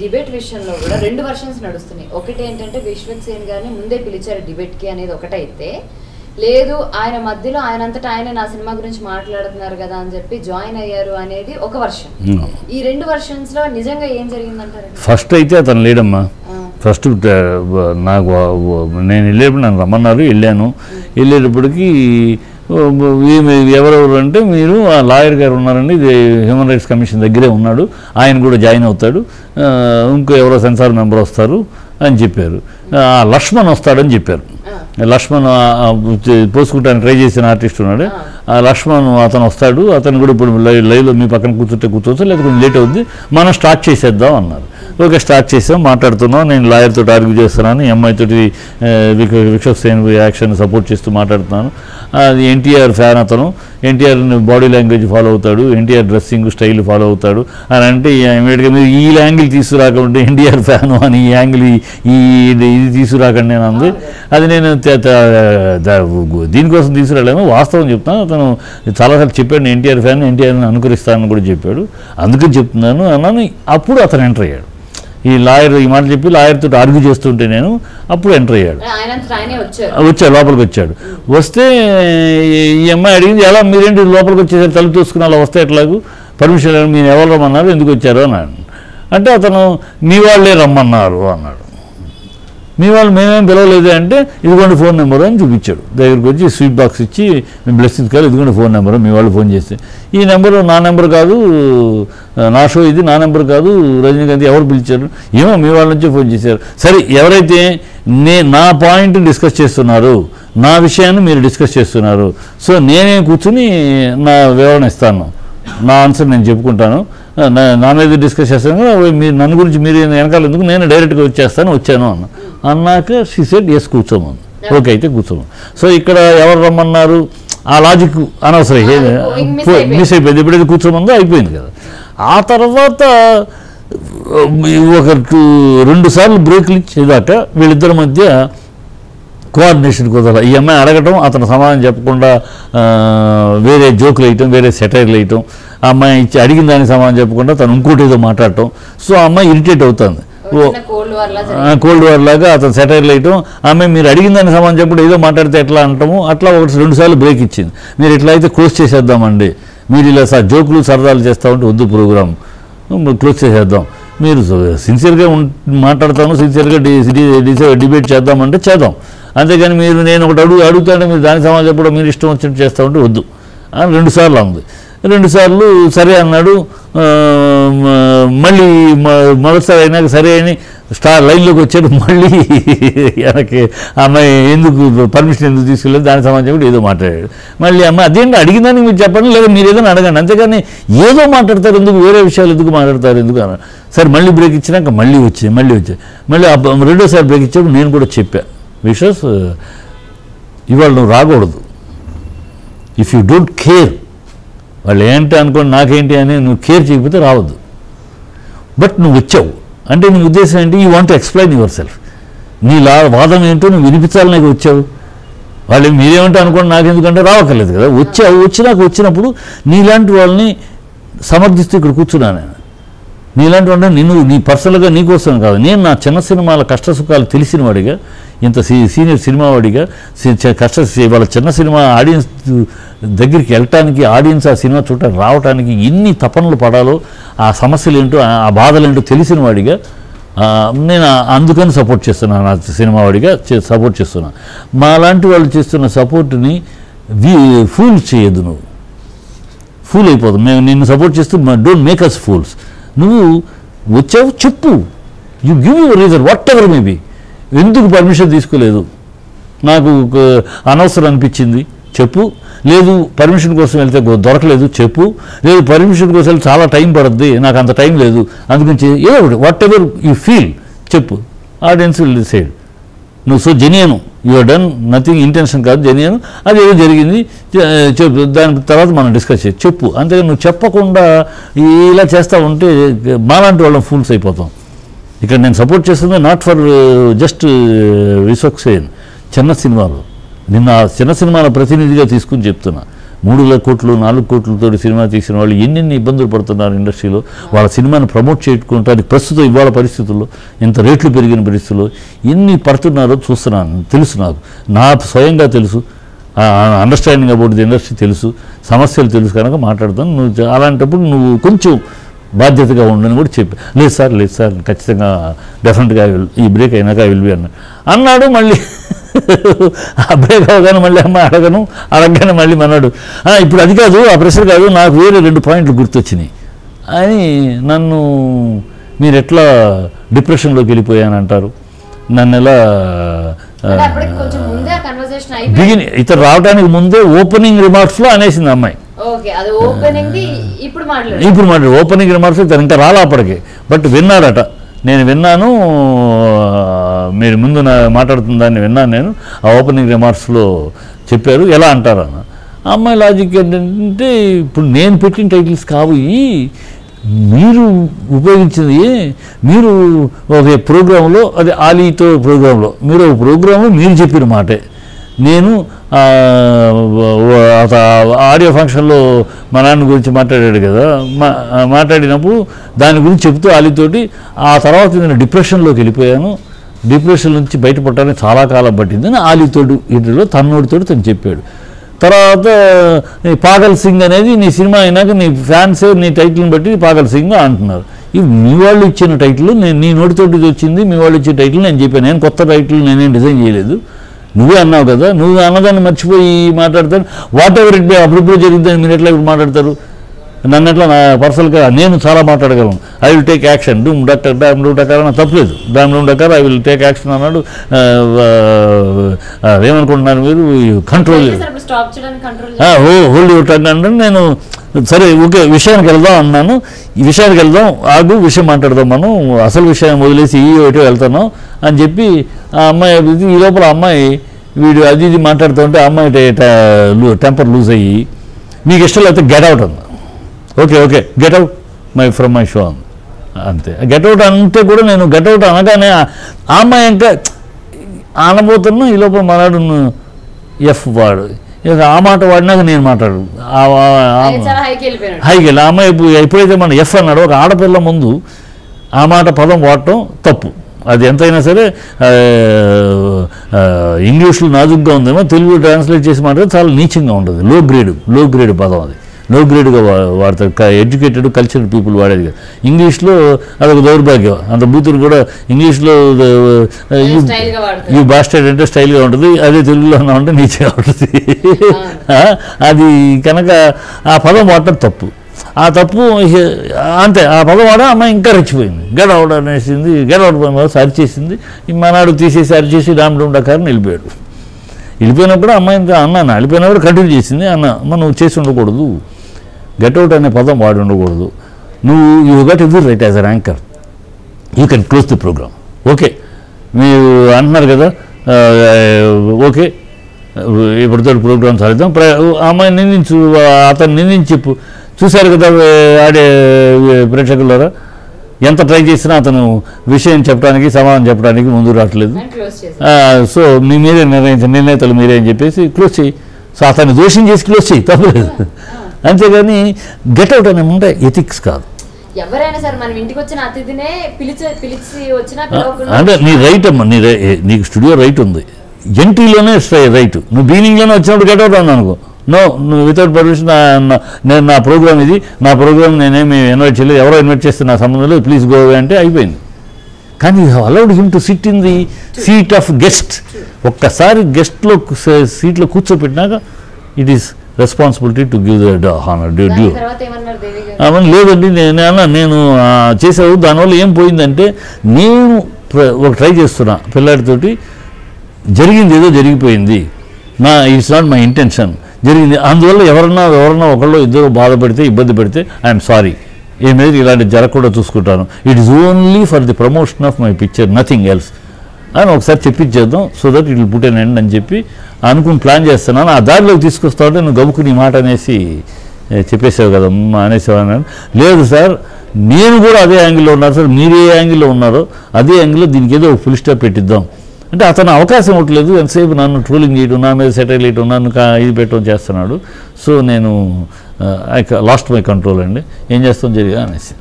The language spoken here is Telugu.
డిబేట్ విషయంలో కూడా రెండు వర్షన్స్ నడుస్తున్నాయి. ఒకటి ఏంటంటే విశ్వక్ సేన్ గారిని ముందే పిలిచారు డిబేట్ కి అనేది ఒకటైతే, లేదు ఆయన మధ్యలో ఆయనంతటా ఆయన నా సినిమా గురించి మాట్లాడుతున్నారు కదా అని చెప్పి జాయిన్ అయ్యారు అనేది ఒక వర్షన్. ఈ రెండు వర్షన్స్ లో నిజంగా ఏం జరిగిందంటారు? ఫస్ట్ అయితే అతను లేడమ్మా. ఫస్ట్ నాకు నేను వెళ్ళేప్పుడు నన్ను రమ్మన్నారు, వెళ్ళాను. వెళ్ళేటప్పటికి ఎవరెవరు అంటే మీరు ఆ లాయర్ గారు ఉన్నారండి, ఇది హ్యూమన్ రైట్స్ కమిషన్ దగ్గరే ఉన్నాడు, ఆయన కూడా జాయిన్ అవుతాడు, ఇంకో ఎవరో సెన్సార్ మెంబర్ వస్తారు అని చెప్పారు. లక్ష్మణ్ వస్తాడని చెప్పారు. లక్ష్మణ్ పోసుకుంటానికి ట్రై చేసిన ఆర్టిస్ట్ ఉన్నాడు, ఆ లక్ష్మణ్ అతను వస్తాడు, అతను కూడా ఇప్పుడు లైవ్లో మీ పక్కన కూర్చోవచ్చు, లేదా కొంచెం లేట్ అవుద్ది, మనం స్టార్ట్ చేసేద్దాం అన్నారు. ఓకే, స్టార్ట్ చేసాం, మాట్లాడుతున్నాం. నేను లాయర్తో ఆర్గ్యూ చేస్తున్నాను, ఎంఐతో విశ్వక్ సేన్ యాక్షన్ సపోర్ట్ చేస్తూ మాట్లాడుతున్నాను. అది ఎన్టీఆర్ ఫ్యాన్, అతను ఎన్టీఆర్ బాడీ లాంగ్వేజ్ ఫాలో అవుతాడు, ఎన్టీఆర్ డ్రెస్సింగ్ స్టైల్ ఫాలో అవుతాడు అని అంటే ఇమీడియట్గా మీరు ఈ యాంగిల్ తీసుకురాకుండా ఎన్టీఆర్ ఫ్యాను అని ఈ యాంగిల్ ఇది తీసుకురాకండి నేను అంది. అది నేను దీనికోసం తీసుకురాలేము, వాస్తవం చెప్తాను. అతను చాలాసార్లు చెప్పాడు ఎన్టీఆర్ ఫ్యాన్, ఎన్టీఆర్ని అనుకరిస్తానని కూడా చెప్పాడు, అందుకని చెప్తున్నాను అన్నాను. అప్పుడు అతను ఎంటర్ అయ్యాడు. ఈ లాయర్ ఈ మాట చెప్పి లాయర్తో ఆర్గ్యూ చేస్తుంటే నేను అప్పుడు ఎంటర్ అయ్యాడు, వచ్చాడు, లోపలికి వచ్చాడు. వస్తే ఈ అమ్మాయి అడిగింది, ఎలా మీరేంటి లోపలికి వచ్చేసారు, తలుపు చూసుకుని అలా వస్తే ఎట్లాగూ, పర్మిషన్ మీరు ఎవరు రమ్మన్నారు, ఎందుకు వచ్చారు అన్నాడు. అంటే అతను మీ వాళ్ళే రమ్మన్నారు అన్నాడు. మీ వాళ్ళు మేమేం పిలవలేదు అంటే ఇదిగోండి ఫోన్ నెంబరు అని చూపించాడు. దగ్గరికి వచ్చి స్వీట్ బాక్స్ ఇచ్చి మేము బ్లెస్సింగ్స్ కాదు, ఇదిగోండి ఫోన్ నెంబరు, మీ వాళ్ళు ఫోన్ చేస్తే ఈ నెంబరు నా నెంబర్ కాదు, నా షో ఇది, నా నెంబర్ కాదు, రజనీకాంత్ ఎవరు పిలిచారు, ఏమో మీ వాళ్ళ నుంచే ఫోన్ చేశారు. సరే, ఎవరైతే నా పాయింట్ డిస్కస్ చేస్తున్నారు, నా విషయాన్ని మీరు డిస్కస్ చేస్తున్నారు, సో నేనే కూర్చుని నా వివరణ ఇస్తాను, నా ఆన్సర్ నేను చెప్పుకుంటాను, నా మీద డిస్కస్ చేస్తాను కదా, మీరు నన్ను గురించి మీరు వెనకాల ఎందుకు, నేను డైరెక్ట్గా వచ్చాను అన్నాక షీ సెడ్ ఎస్ కూర్చోమని. ఓకే, అయితే కూర్చోమని. సో ఇక్కడ ఎవరు రమ్మన్నారు ఆ లాజిక్ అనవసరం, మిస్ అయిపోయింది. ఎప్పుడైతే కూర్చోమందో అయిపోయింది కదా. ఆ తర్వాత ఒక 2 సార్లు బ్రేక్లు ఇచ్చేదాకా వీళ్ళిద్దరి మధ్య కోఆర్డినేషన్ కుదరాలి. ఈ అమ్మాయి అడగటం, అతను సమాధానం చెప్పకుండా వేరే జోకులు వేయటం, వేరే సెటైర్లు వేయటం, ఆ అమ్మాయి ఇచ్చి అడిగిన దానికి సమాధానం చెప్పకుండా తను ఇంకోటి ఏదో మాట్లాడటం. సో ఆ అమ్మాయి ఇరిటేట్ అవుతుంది, కోల్డ్ వార్ లాగా అతను సెటైర్లు వేయటం. ఆమె మీరు అడిగిన దానికి సమాధానం చెప్పకుండా ఏదో మాట్లాడితే ఎట్లా అంటాము, అట్లా 2 సార్లు బ్రేక్ ఇచ్చింది. మీరు ఇట్లా అయితే క్లోజ్ చేసేద్దామండి, మీరు ఇలా జోకులు సరదాలు చేస్తూ ఉంటే వద్దు, ప్రోగ్రామ్ క్లోజ్ చేసేద్దాం, మీరు సిన్సియర్గా మాట్లాడతాను, సిన్సియర్గా డిబేట్ చేద్దామంటే చేద్దాం, అంతేగాని మీరు నేను ఒకటి అడుగుతాంటే మీరు దానికి సమాధానం చెప్పడం మీరు ఇష్టం వచ్చినట్టు చేస్తూ ఉంటే వద్దు అని 2 సార్లు అంది. 2 సార్లు సరే అన్నాడు. మళ్ళీ మొదటిసారి అయినాక సరే అని లైన్లోకి వచ్చాడు. మళ్ళీ వెనక్కి అమ్మాయి ఎందుకు పర్మిషన్ ఎందుకు తీసుకెళ్ళలేదు, దానికి సమాధానం చెప్పి ఏదో మాట్లాడాడు. మళ్ళీ అమ్మాయి అదేంటి అడిగిందని మీరు చెప్పండి, లేదా మీరు ఏదైనా అడగండి, అంతేగాని ఏదో మాట్లాడతారు ఎందుకు, వేరే విషయాలు ఎందుకు మాట్లాడతారు ఎందుకు అన్నాడు. సరే మళ్ళీ బ్రేక్ ఇచ్చినాక మళ్ళీ వచ్చాయి. మళ్ళీ 2వ బ్రేక్ ఇచ్చేప్పుడు నేను కూడా చెప్పాను, విషస్ ఇవాళ నువ్వు రాకూడదు, ఇఫ్ యూ డోంట్ కేర్, వాళ్ళు ఏంటి అనుకోండి నాకేంటి అని నువ్వు కేర్ చేయకపోతే రావద్దు. బట్ నువ్వు వచ్చావు అంటే నీ ఉద్దేశం ఏంటి, you want to explain your self, నీ వాదం ఏంటో నువ్వు వినిపించాలి, నాకు వచ్చావు. వాళ్ళు మీరేమంటే అనుకోండి నాకు ఎందుకంటే రావక్కర్లేదు కదా, వచ్చినప్పుడు నీలాంటి వాళ్ళని సమర్థిస్తూ ఇక్కడ కూర్చున్నాను నేను. నీలాంటి వాడిని నీ పర్సనల్గా నీకోసం కాదు, నేను నా చిన్న సినిమాల కష్టసుఖాలు తెలిసిన వాడిగా, ఇంత సీనియర్ సినిమా వాడిగా వాళ్ళ చిన్న సినిమా ఆడియన్స్ దగ్గరికి వెళ్ళటానికి, ఆడియన్స్ ఆ సినిమా చూడటానికి రావడానికి ఎన్ని తపనలు పడాలో, ఆ సమస్యలు ఏంటో ఆ బాధలు ఏంటో తెలిసిన వాడిగా నేను అందుకని సపోర్ట్ చేస్తున్నాను, నా సినిమా వాడిగా సపోర్ట్ చేస్తున్నాను. మా లాంటి వాళ్ళు చేస్తున్న సపోర్ట్ని ఫూల్ చేయొద్దు, నువ్వు ఫూల్ అయిపోదు. మేము నిన్ను సపోర్ట్ చేస్తూ డోంట్ మేక్ అస్ ఫూల్స్. నువ్వు వచ్చావు చెప్పు, you give your reason what ever maybe, ఎందుకు పర్మిషన్ తీసుకోలేదు, నాకు అనవసరం అనిపించింది చెప్పు, లేదు పర్మిషన్ కోసం వెళ్తే దొరకలేదు చెప్పు, లేదు పర్మిషన్ కోసం వెళ్తే చాలా టైం పడుద్ది, నాకు అంత టైం లేదు, అందుకని ఏదో ఒకటి వాట్ ఎవర్ యూ ఫీల్ చెప్పు, ఆడియన్స్ విల్ డిసైడ్. నువ్వు so genuine, you are done nothing intention కాదు, జెన్యూన్, అది ఏదో జరిగింది చెప్పు, దాని తర్వాత మనం డిస్కస్ చేసి చెప్పు. అంతేగాని నువ్వు చెప్పకుండా ఇలా చేస్తూ ఉంటే మాలాంటి వాళ్ళం ఫూల్స్ అయిపోతాం. ఇక్కడ నేను సపోర్ట్ చేస్తుంది not for just Vishwak Sen, చిన్న సినిమాలు, నిన్న చిన్న సినిమాల ప్రతినిధిగా తీసుకుని చెప్తున్నా. 3 కోట్లు 4 కోట్లతో సినిమా తీసిన వాళ్ళు ఎన్నెన్ని ఇబ్బందులు పడుతున్నారు ఇండస్ట్రీలో. వాళ్ళ సినిమాని ప్రమోట్ చేసుకుంటానికి ప్రస్తుతం ఇవాళ పరిస్థితుల్లో ఇంత రేట్లు పెరిగిన పరిస్థితుల్లో ఎన్ని పడుతున్నారో చూస్తున్నాను, తెలుసు నాకు స్వయంగా తెలుసు. అండర్స్టాండింగ్ అబౌట్ ది ఇండస్ట్రీ తెలుసు, సమస్యలు తెలుసు కనుక మాట్లాడతాను. నువ్వు అలాంటప్పుడు నువ్వు కొంచెం బాధ్యతగా ఉండని కూడా చెప్పి, లేదు సార్ ఖచ్చితంగా డెఫినెట్గా ఈ బ్రేక్ అయినాక ఐ విల్ బి అన్నాడు. మళ్ళీ ఆ బ్రేక్ అవగానే మళ్ళీ అమ్మాయి అడగగానే మళ్ళీ అన్నాడు, ఇప్పుడు అది కాదు, ఆ ప్రెషర్ కాదు, నాకు వేరే 2 పాయింట్లు గుర్తొచ్చినాయి అని. నన్ను మీరు ఎట్లా డిప్రెషన్లోకి వెళ్ళిపోయానంటారు, నన్ను ఎలా ఇతను రావడానికి ముందే ఓపెనింగ్ రిమార్క్స్లో అనేసింది అమ్మాయి. ఇప్పుడు మాట్లాడు ఓపెనింగ్ రిమార్క్స్ తను ఇంకా రాలా అప్పటికి, బట్ విన్నాడట. నేను విన్నాను, మీరు ముందు మాట్లాడుతున్న దాన్ని విన్నాను నేను. ఆ ఓపెనింగ్ రిమార్క్స్లో చెప్పారు ఎలా అంటారన్న. అమ్మాయి లాజిక్ ఏంటంటే, ఇప్పుడు నేను పెట్టిన టైటిల్స్ కావు, మీరు ఉపయోగించింది. మీరు ఒక ప్రోగ్రాంలో, అది ఆలీతో ప్రోగ్రాంలో, మీరు ఒక ప్రోగ్రాంలో మీరు చెప్పిన మాటే నేను ఆడియో ఫంక్షన్లో మా నాన్న గురించి మాట్లాడాడు కదా, మాట్లాడినప్పుడు దాని గురించి చెప్తూ ఆలీతోటి, ఆ తర్వాత నేను డిప్రెషన్లోకి వెళ్ళిపోయాను, డిప్రెషన్ నుంచి బయటపడటానికి చాలా కాలం పట్టిందని ఆలీతోటి ఇంటిలో తన్నోడితోటి తను చెప్పాడు. తర్వాత పాగల్ సింగ్ అనేది నీ సినిమా అయినాక నీ ఫ్యాన్స్ నీ టైటిల్ని బట్టి పాగల్ సింగ్ అంటున్నారు. ఇవి మీ వాళ్ళు ఇచ్చిన టైటిల్, నేను నీ నోటితోటి వచ్చింది, మీ వాళ్ళు ఇచ్చిన టైటిల్ నేను చెప్పాను. నేను కొత్త టైటిల్ నేనేం డిజైన్ చేయలేదు, నువ్వే అన్నావు కదా. నువ్వు అన్నదాన్ని మర్చిపోయి మాట్లాడతాను. వాట్ ఎవర్ ఇట్ బి, అప్పుడు జరిగిందని మీరు ఎట్లా ఇప్పుడు మాట్లాడతారు? నన్ను ఎట్లా నా పర్సనల్గా నేను చాలా మాట్లాడగలను. ఐ విల్ టేక్ యాక్షన్, డూమ్ డాక్టర్ డామ్ డూమ్ డకార్ అని తప్పలేదు. డామ్ డూమ్ డకార్ ఐ విల్ టేక్ యాక్షన్ అన్నాడు. ఏమనుకుంటున్నారు మీరు? కంట్రోల్ హోల్డ్ యువర్ టంగ్ అంటే నేను సరే ఓకే విషయానికి వెళ్దాం అన్నాను. ఈ విషయానికి వెళ్దాం, ఆగు విషయం మాట్లాడదాం, మనం అసలు విషయం వదిలేసి ఎటో వెళ్తాను అని చెప్పి ఆ అమ్మాయి, ఈ లోపల అమ్మాయి వీడు అది ఇది మాట్లాడుతూ ఉంటే అమ్మాయి టెంపర్ లూజ్ అయ్యి, మీకు ఇష్టం లేకపోతే గెట్ అవుట్ అన్నా. Okay get out from my show అంతే. గెట్ అవుట్ అంటే కూడా నేను గెట్ అవుట్ అనగానే ఆ అమ్మాయి ఇంకా అనబోతున్నా, ఈ లోపల మాట్లాడు ఎఫ్ వాడు ఆ మాట వాడినాక నేను మాట్లాడు హైకి వెళ్ళి ఆ అమ్మాయి ఎప్పుడైతే మన ఎఫ్ అన్నాడో, ఒక ఆడపిల్ల ముందు ఆ మాట పదం వాడటం తప్పు. అది ఎంతైనా సరే ఇంగ్లీష్లో నాజుగ్గా ఉందేమో, తెలుగు ట్రాన్స్లేట్ చేసి మాట్లాడితే చాలా నీచంగా ఉంటుంది. లో గ్రేడ్ పదం అది, లో గ్రేడ్గా వాడతారు. ఎడ్యుకేటెడ్ కల్చరల్ పీపుల్ వాడేది కదా. ఇంగ్లీష్లో అదొక దౌర్భాగ్యం. అంత బూతులు కూడా ఇంగ్లీష్లో ఈ బాస్టర్డ్ అంటే స్టైల్గా ఉంటుంది, అదే తెలుగులో అంటే నీచగా ఉంటుంది. అది కనుక ఆ పదం వాడటం తప్పు. ఆ తప్పు అంతే. ఆ పదం వాడ అమ్మాయి ఇంకా రెచ్చిపోయింది, గెట్ అవుట్ అనేసింది. గెట్ అవుట్ పోయిన అరిచేసింది. మనాడు తీసేసి అరిచేసి డామ్ డూమ్ డకార్ని వెళ్ళిపోయాడు. వెళ్ళిపోయినప్పుడు అమ్మాయి ఇంకా అన్నాను, వెళ్ళిపోయినప్పుడు కంటిన్యూ చేసింది. అమ్మ నువ్వు చేసి ఉండకూడదు, గెట్ అవుట్ అనే పదం వాడి ఉండకూడదు. నువ్వు you got every right as an anchor, you can close the programme. Okay మీరు అంటున్నారు కదా, ఓకే ఇప్పటితో ప్రోగ్రామ్ సాధిద్దాం. అమ్మాయి నిందించు, అతను నిందించి చెప్పు. చూశారు కదా ఆడే ప్రేక్షకులారా, ఎంత ట్రై చేసినా అతను విషయం చెప్పడానికి, సమాధానం చెప్పడానికి ముందు రావట్లేదు. సో మీరే నిర్ణేతలు మీరే అని చెప్పేసి క్లోజ్ చేయి. సో అతన్ని దోషం చేసి క్లోజ్ చేయి, తప్పలేదు. అంతేగాని గెట్ అవుట్ అనే ఉంటే ఎథిక్స్ కాదు. ఎవరైనా సరే మనం ఇంటికి వచ్చిన అతిథినే పిలిచి వచ్చినా అంటే నీ రైట్ అమ్మా, నీకు స్టూడియో రైట్ ఉంది, ఎంట్రీలోనే రైట్. నువ్వు బీనింగ్లోనే వచ్చినప్పుడు గెట్ అవుట్ అన్నా అనుకో, నో నువ్వు వితౌట్ పర్మిషన్ నేను నా ప్రోగ్రామ్ ఇది, నా ప్రోగ్రామ్ నేనేమి ఇన్వైట్ చేయలేదు, ఎవరో ఇన్వైట్ చేస్తే నా సంబంధం లేదు, ప్లీజ్ గో అవే అంటే అయిపోయింది. కానీ you have allowed him to sit in the seat of guest. ఒక్కసారి గెస్ట్లో సీట్లో కూర్చోపెట్టినాక it is responsibility to give the honour due. అవన్నీ లేదండి నేను చేసావు. దానివల్ల ఏం పోయిందంటే, నేను ఒక ట్రై చేస్తున్నా పిల్లాడితోటి, జరిగింది ఏదో జరిగిపోయింది, ఇట్స్ నాట్ మై ఇంటెన్షన్, జరిగింది. అందువల్ల ఎవరన్నా ఒకళ్ళు ఇద్దరు బాధపడితే ఇబ్బంది పెడితే ఐఎమ్ సారీ, ఏమేది ఇలాంటి జరగకుండా చూసుకుంటాను. It is only for the promotion of my picture, nothing else అని ఒకసారి చెప్పించేద్దాం, so that it will put an end అని చెప్పి అనుకుని ప్లాన్ చేస్తున్నాను. ఆ దారిలోకి తీసుకొస్తా ఉంటే నువ్వు గబుకుని మాట అనేసి చెప్పేసావు కదమ్మా అనేసావు అన్నాను. లేదు సార్, నేను కూడా అదే యాంగిల్లో ఉన్నాను సార్, మీరు ఏ యాంగిల్లో ఉన్నారో అదే యాంగిల్లో దీనికి ఏదో ఫుల్ స్టాప్ పెట్టిద్దాం అంటే అతను అవకాశం ఇవ్వట్లేదు, ఎంతసేపు నన్ను ట్రోలింగ్ చేయడం, నా మీద సెటైల్ వేయడం, నన్ను ఇది పెట్టడం చేస్తున్నాడు. సో నేను లాస్ట్ మై కంట్రోల్ అండి, ఏం చేస్తాం జరిగా అనేసి.